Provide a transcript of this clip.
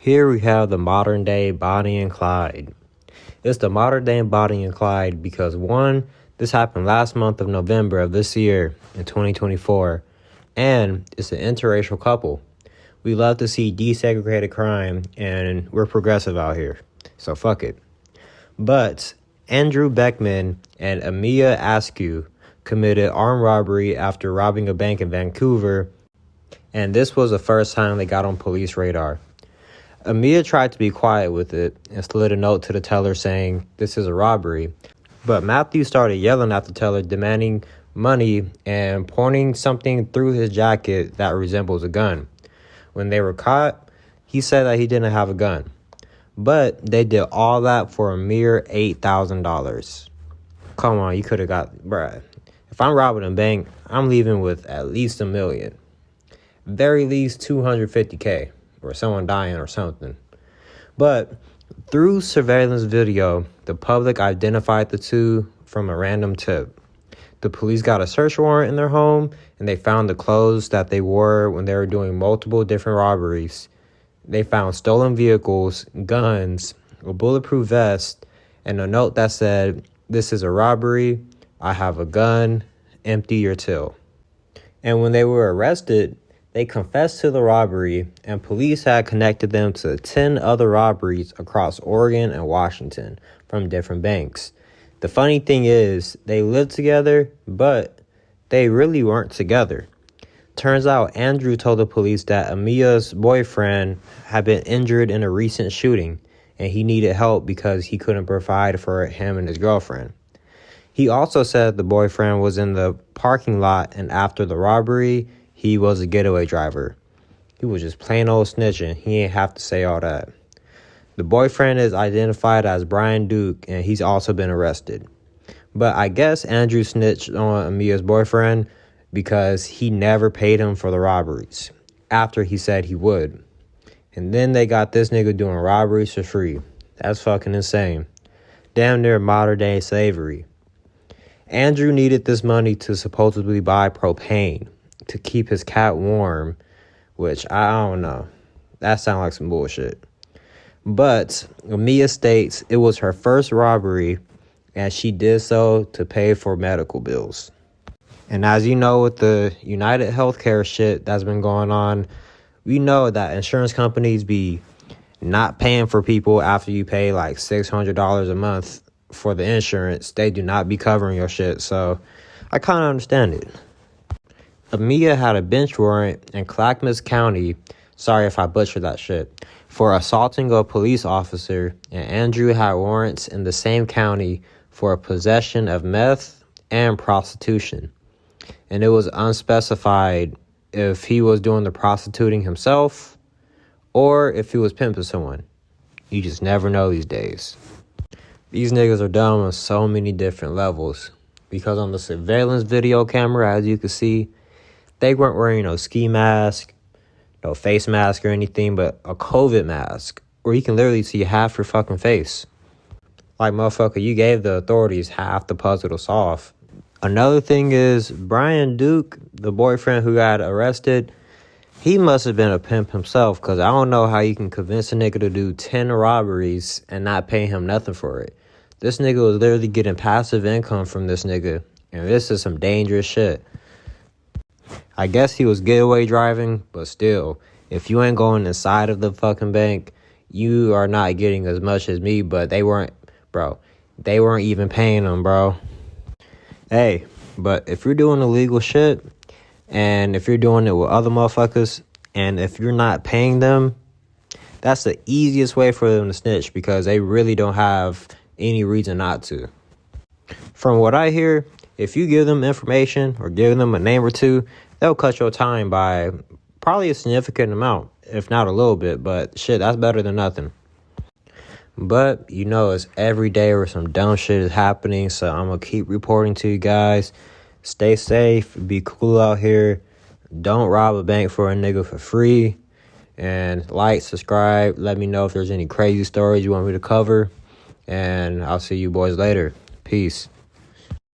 Here we have the modern day Bonnie and Clyde. It's the modern day Bonnie and Clyde because one, this happened last month of November of this year in 2024, and it's an interracial couple. We love to see desegregated crime, and we're progressive out here, so fuck it. But Andrew Beckman and Amia Askew committed armed robbery after robbing a bank in Vancouver, and this was the first time they got on police radar. Amia tried to be quiet with it and slid a note to the teller saying, "This is a robbery." But Matthew started yelling at the teller, demanding money and pointing something through his jacket that resembles a gun. When they were caught, he said that he didn't have a gun. But they did all that for a mere $8,000. Come on, you could have got, bruh. If I'm robbing a bank, I'm leaving with at least $1 million. Very least $250K. Or someone dying or something. But through surveillance video, the public identified the two from a random tip. The police got a search warrant in their home, and they found the clothes that they wore when they were doing multiple different robberies. They found stolen vehicles, guns, a bulletproof vest, and a note that said, "This is a robbery. I have a gun. Empty your till." And when they were arrested, they confessed to the robbery, and police had connected them to 10 other robberies across Oregon and Washington from different banks. The funny thing is, they lived together, but they really weren't together. Turns out Andrew told the police that Amia's boyfriend had been injured in a recent shooting, and he needed help because he couldn't provide for him and his girlfriend. He also said the boyfriend was in the parking lot, and after the robbery, he was a getaway driver. He was just plain old snitching. He ain't have to say all that. The boyfriend is identified as Brian Duke, and he's also been arrested. But I guess Andrew snitched on Amia's boyfriend because he never paid him for the robberies after he said he would. And then they got this nigga doing robberies for free. That's fucking insane. Damn near modern day slavery. Andrew needed this money to supposedly buy propane to keep his cat warm, which I don't know. That sounds like some bullshit. But Amia states it was her first robbery, and she did so to pay for medical bills. And as you know, with the United Healthcare shit that's been going on, we know that insurance companies be not paying for people after you pay like $600 a month for the insurance. They do not be covering your shit, so I kind of understand it. Amia had a bench warrant in Clackamas County, sorry if I butchered that shit, for assaulting a police officer, and Andrew had warrants in the same county for possession of meth and prostitution. And it was unspecified if he was doing the prostituting himself or if he was pimping someone. You just never know these days. These niggas are dumb on so many different levels, because on the surveillance video camera, as you can see, they weren't wearing no ski mask, no face mask or anything, but a COVID mask where you can literally see half your fucking face. Like, motherfucker, you gave the authorities half the puzzle to solve. Another thing is, Brian Duke, the boyfriend who got arrested, he must have been a pimp himself, because I don't know how you can convince a nigga to do 10 robberies and not pay him nothing for it. This nigga was literally getting passive income from this nigga, and this is some dangerous shit. I guess he was getaway driving, but still, if you ain't going inside of the fucking bank, you are not getting as much as me, but they weren't even paying him, bro. Hey, but if you're doing illegal shit, and if you're doing it with other motherfuckers, and if you're not paying them, that's the easiest way for them to snitch, because they really don't have any reason not to. From what I hear, if you give them information or give them a name or two, they'll cut your time by probably a significant amount, if not a little bit, but shit, that's better than nothing. But, you know, it's every day where some dumb shit is happening, so I'm going to keep reporting to you guys. Stay safe, be cool out here. Don't rob a bank for a nigga for free. And like, subscribe, let me know if there's any crazy stories you want me to cover. And I'll see you boys later. Peace.